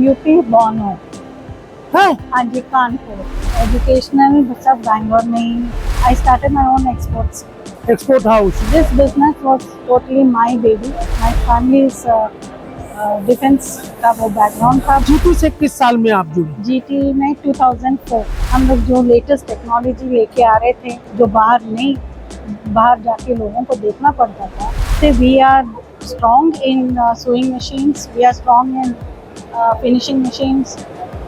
UP born हूँ। है हाँ जी, कानपुर। एजुकेशनल सब बैंगलोर में ही। I started my own exports. Export house. This business was totally my baby. My family is defence का वो बैकग्राउंड था। जीटी से किस साल में आप जुड़ी? जीटी में 2004 हम लोग जो लेटेस्ट टेक्नोलॉजी लेके आ रहे थे, जो बाहर जाके लोगों को देखना पड़ता था। Say we are strong in sewing machines, we are strong in finishing machines.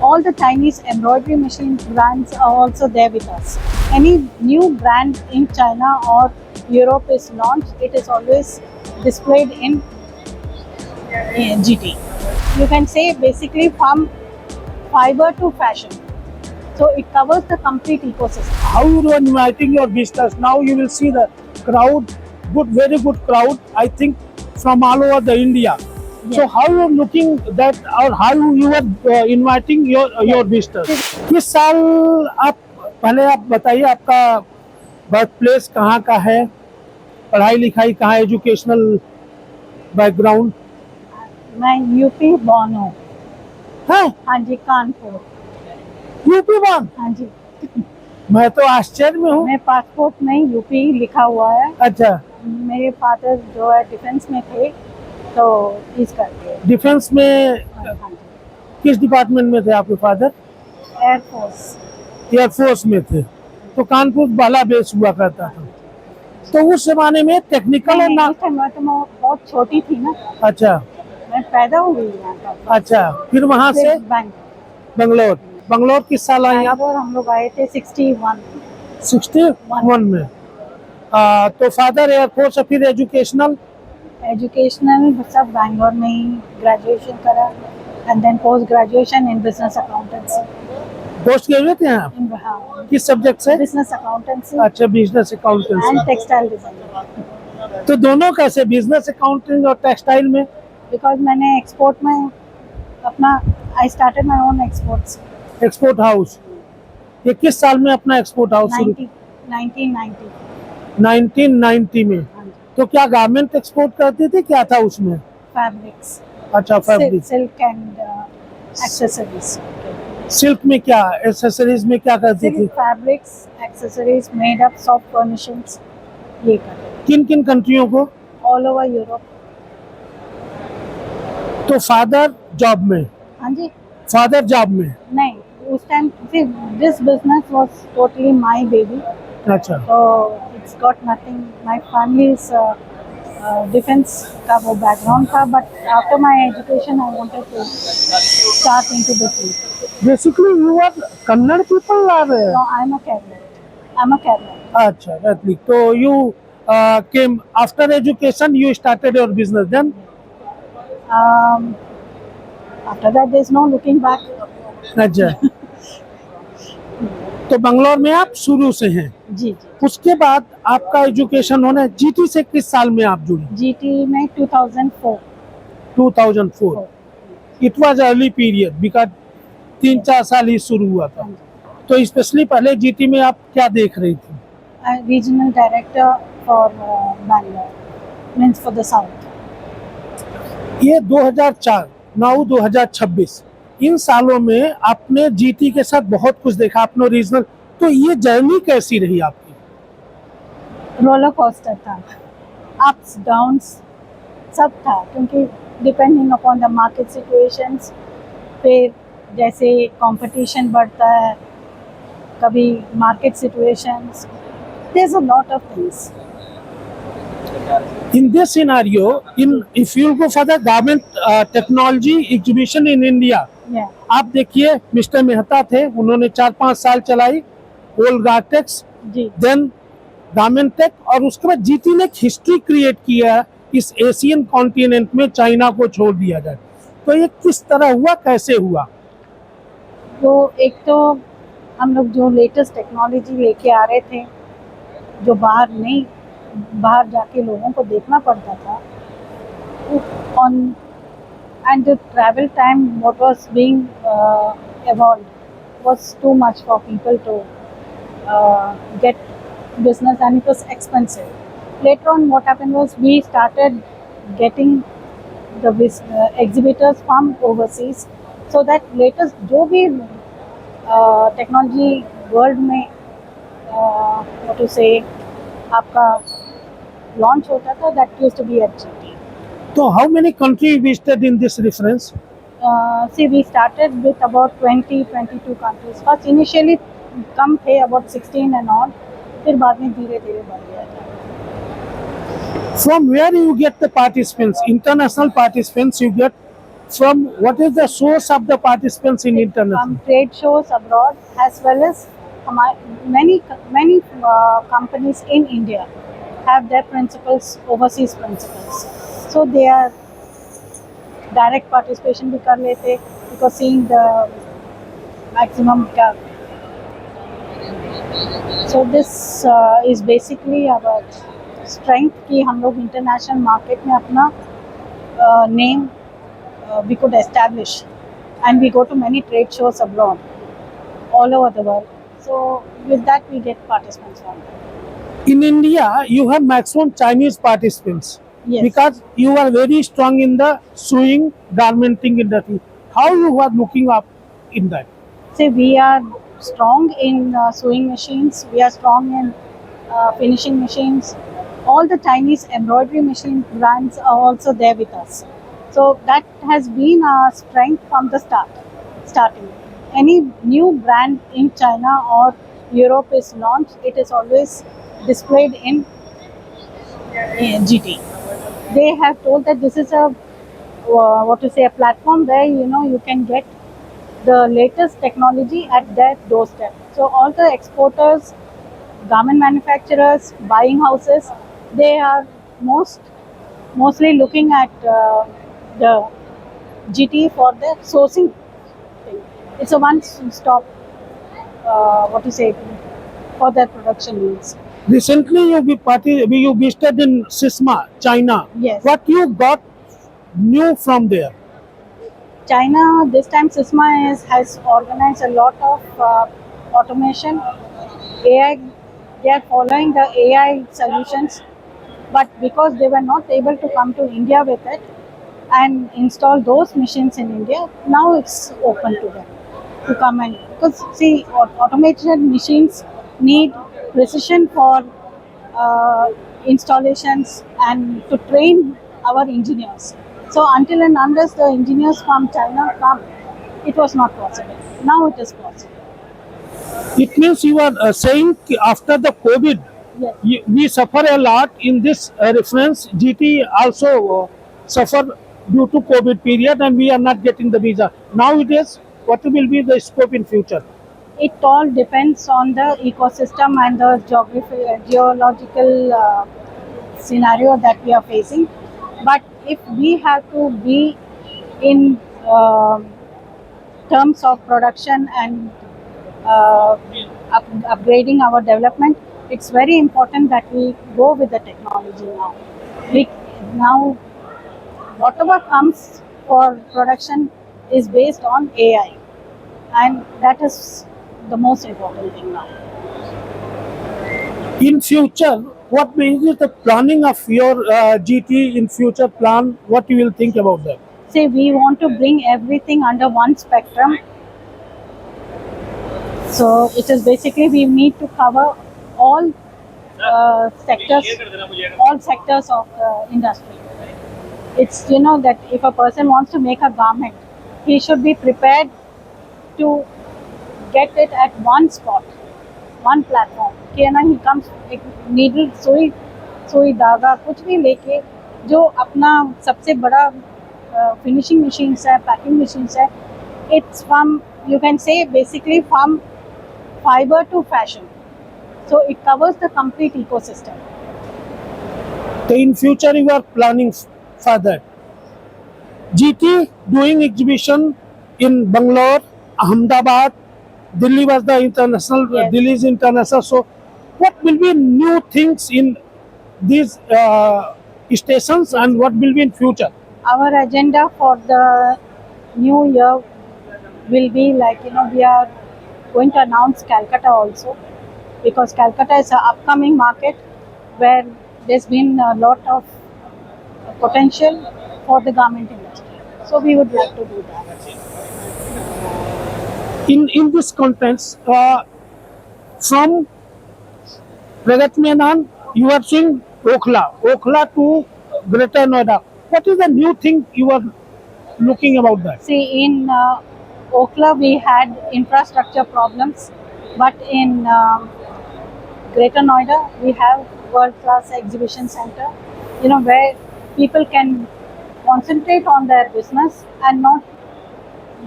All the Chinese embroidery machine brands are also there with us. Any new brand in China or Europe is launched, it is always displayed in GT. You can say basically from fiber to fashion. So it covers the complete ecosystem. How you are inviting your visitors? Now you will see the crowd, very good crowd. I think from all over the India. Yes. So how you are looking that, or how you are inviting your visitors? किस साल आप, पहले आप बताइए आपका birth place कहाँ का है, पढ़ाई लिखाई कहाँ, एजुकेशनल बैकग्राउंड मैं यूपी बॉर्न हूँ। है? हाँ जी, कानपुर। UP born? हाँ जी, मैं तो आश्चर्य में हूँ। मेरे पासपोर्ट में यूपी लिखा हुआ है। अच्छा, मेरे फादर जो है डिफेंस में थे, तो इस करके डिफेंस में हाँ जी, किस डिपार्टमेंट में थे आपके फादर? एयरफोर्स। एयरफोर्स में थे, तो कानपुर बाला बेस हुआ करता था। तो उस जमाने में टेक्निकल और ना। मैं तो बहुत छोटी थी ना, अच्छा मैं पैदा हुई यहाँ का। अच्छा, फिर वहाँ से बंगलोर। बंगलोर किस साल आई आप? हम लोग आए थे 61 में। तो फादर एयरफोर्स, फिर एजुकेशनल सब बैंगलोर में ही ग्रेजुएशन करा, and then post graduation in business accountancy. Post graduate हैं आप? किस सब्जेक्ट से? Business accountancy. अच्छा, business accountancy and textile design. तो दोनों कैसे, बिजनेस अकाउंटिंग और टेक्सटाइल में? बिकॉज मैंने एक्सपोर्ट में अपना, I started my own exports. Export house, ये किस साल में अपना एक्सपोर्ट हाउस शुरू? 1990 में। तो क्या गारमेंट एक्सपोर्ट करती थी, क्या था उसमें? फैब्रिक्स। अच्छा, fabric, silk and accessories. Silk में क्या, एक्सेसरीज में क्या करती थी? Fabrics, accessories, made up, soft furnishings, ये करते। किन किन कंट्रियों को? All over Europe. तो फादर जॉब में? हाँ जी। फादर जॉब में? नहीं, उस time this business was totally my baby. अच्छा, तो it's got nothing, my family is defence का वो बैकग्राउंड था, but after my education I wanted to start into this field. Basically you are Kannada people are? No, I am a Kerala. अच्छा, ethnic. तो you came after education, you started your business then? After that there is no looking back. अच्छा, तो बंगलोर में आप शुरू से हैं? जी। उसके बाद आपका एजुकेशन होना, जीटी से किस साल में आप जुड़ी? जीटी में 2004। 2004। It was early period, because 3-4 साल ही शुरू हुआ था। तो स्पेशली पहले जीटी में आप क्या देख रही थी? Regional director for Bangalore, means for the south. ये 2004, नाउ 2026, इन सालों में आपने जीटी के साथ बहुत कुछ देखा, आपने रीजनल। तो ये जर्नी कैसी रही आपकी? रोलर कोस्टर था, अप्स डाउन्स सब था, क्योंकि depending upon the market situations, फिर जैसे कंपटीशन बढ़ता है, कभी market situations, there is a lot of things. In this scenario, if you go for the garment technology exhibition in India, आप देखिए मिस्टर मेहता थे, उन्होंने 4-5 साल चलाई ओल्गाटेक्स, देन गार्मेंटेक, और उसके बाद जीटी ने हिस्ट्री क्रिएट किया इस एशियन कॉन्टिनेंट में, चाइना को छोड़ दिया जाए। तो ये किस तरह हुआ, कैसे हुआ? तो एक तो हम लोग जो लेटेस्ट टेक्नोलॉजी लेके आ रहे थे, जो बाहर जाके लोगों को देखना पड़ता था, on and the travel time what was being evolved was too much for people to get business, and it was expensive. Later on what happened was we started getting the exhibitors from overseas, so that latest जो भी technology world में what to say आपका launch होता था, that used to be at GT. So how many countries visited in this reference? See, we started with about 22 countries. First, initially कम थे about 16 and all, फिर बाद में धीरे धीरे बढ़ गया था. From where you get the participants? International participants you get from what is the source of the participants in international? From trade shows abroad as well as many companies in India have their principals, overseas principals. So they are direct participation भी कर लेते because seeing the maximum क्या. So this is basically our strength कि हम लोग international market में अपना name we could establish, and we go to many trade shows abroad all over the world. So with that we get participants from there. In India, you have maximum Chinese participants. Yes. Because you are very strong in the sewing, garmenting industry. How you are looking up in that? Say we are strong in sewing machines, we are strong in finishing machines. All the Chinese embroidery machine brands are also there with us. So that has been our strength from the starting. Any new brand in China or Europe is launched, it is always displayed in GT. They have told that this is a a platform where you can get the latest technology at their doorstep. So all the exporters, garment manufacturers, buying houses, they are mostly looking at the GT for the sourcing thing. It's a one-stop for their production needs. Recently, you visited in SISMA, China. Yes. What you got new from there? China this time SISMA has organized a lot of automation, AI. They are following the AI solutions, but because they were not able to come to India with it and install those machines in India, now it's open to them to come and, because see, automated machines need precision for installations and to train our engineers. So until and unless the engineers from China come, it was not possible. Now it is possible. It means you are saying after the COVID, Yes. we suffer a lot in this reference. GT also suffer due to COVID period, and we are not getting the visa. Now it is. What will be the scope in future? It all depends on the ecosystem and the geological scenario that we are facing. But if we have to be in terms of production and upgrading our development, it's very important that we go with the technology now. Now, whatever comes for production is based on AI, and that is the most important thing now. In future, what is the planning of your GT in future plan? What you will think about that? Say we want to bring everything under one spectrum. So it is basically we need to cover all sectors of the industry. It's that if a person wants to make a garment, he should be prepared to get it at one spot, one platform. कि ना he comes एक needle सुई धागा कुछ भी लेके जो अपना सबसे बड़ा finishing machines है, packing machines है, it's from, you can say basically from fiber to fashion. So it covers the complete ecosystem. So in future you are planning for that. GT doing exhibition in Bangalore, Ahmedabad, Delhi was the international, Yes. Delhi is international. So what will be new things in these stations and what will be in future? Our agenda for the new year will be like, we are going to announce Calcutta also, because Calcutta is an upcoming market where there's been a lot of potential for the garment industry. So we would like to do that. in this context, from Pragat Menon, you are seeing Okhla to Greater Noida. What is the new thing you are looking about that? See, in Okhla we had infrastructure problems, but in Greater Noida we have world-class exhibition center, where people can concentrate on their business and not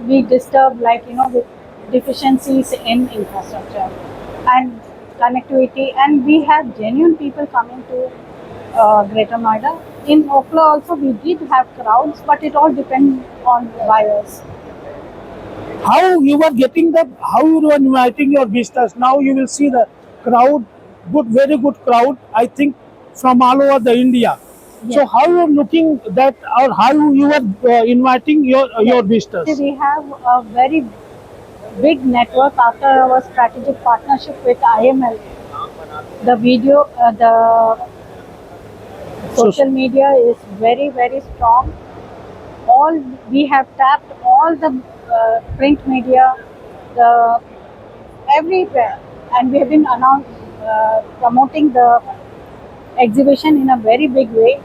be disturbed, like with deficiencies in infrastructure and connectivity. And we have genuine people coming to Greater Noida. In Okhla also we did have crowds, but it all depends on buyers. How you are getting the, how you are inviting your visitors? Now you will see the crowd, very good crowd, I think, from all over the India. So Yes. how you are looking that, or how you are inviting your visitors? See, we have a very big network after our strategic partnership with IML. The video, the social media is very, very strong. All we have tapped all the print media, the everywhere, and we have been promoting the exhibition in a very big way,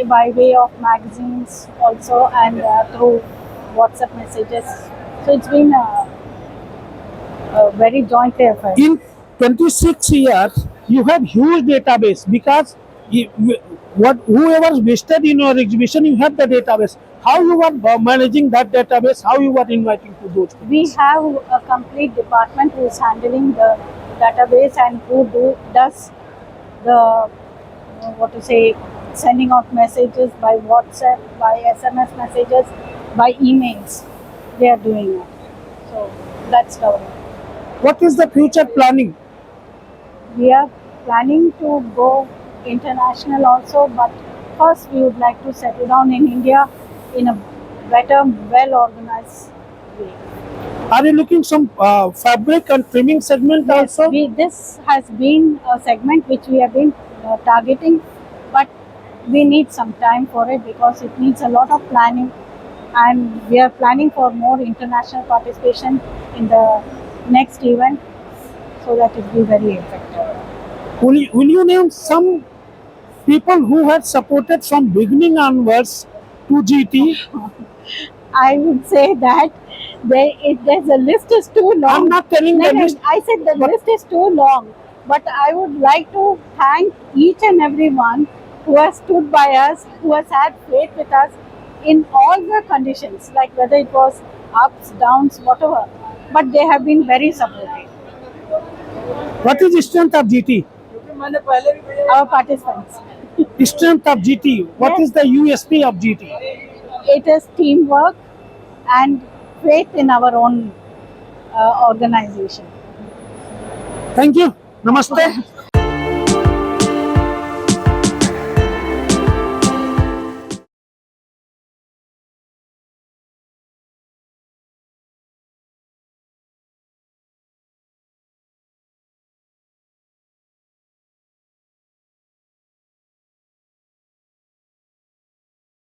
by way of magazines also, and through WhatsApp messages. So it's been a very joint effort. In 26 years, you have huge database, because whoever visited in your exhibition, you have the database. How you are managing that database? How you are inviting to those people? We have a complete department who is handling the database and who does the what to say, sending out messages by WhatsApp, by SMS messages, by emails. They are doing it. So that's the way. What is the future planning? We are planning to go international also, but first we would like to settle down in India in a better, well organized way. Are you looking some fabric and trimming segment Yes, also? this has been a segment which we have been targeting, but we need some time for it because it needs a lot of planning, and we are planning for more international participation in the next event so that it will be very effective. Will you name some people who had supported from beginning onwards to GT? I would say that there's a list is too long. I'm not telling No, the no, list. I said the but- list is too long, but I would like to thank each and everyone who has stood by us, who has had faith with us in all the conditions, like whether it was ups, downs, whatever. But they have been very supportive. What is the strength of GT? Our participants. Strength of GT. What Yes. is the USP of GT? It is teamwork and faith in our own organization. Thank you. Namaste.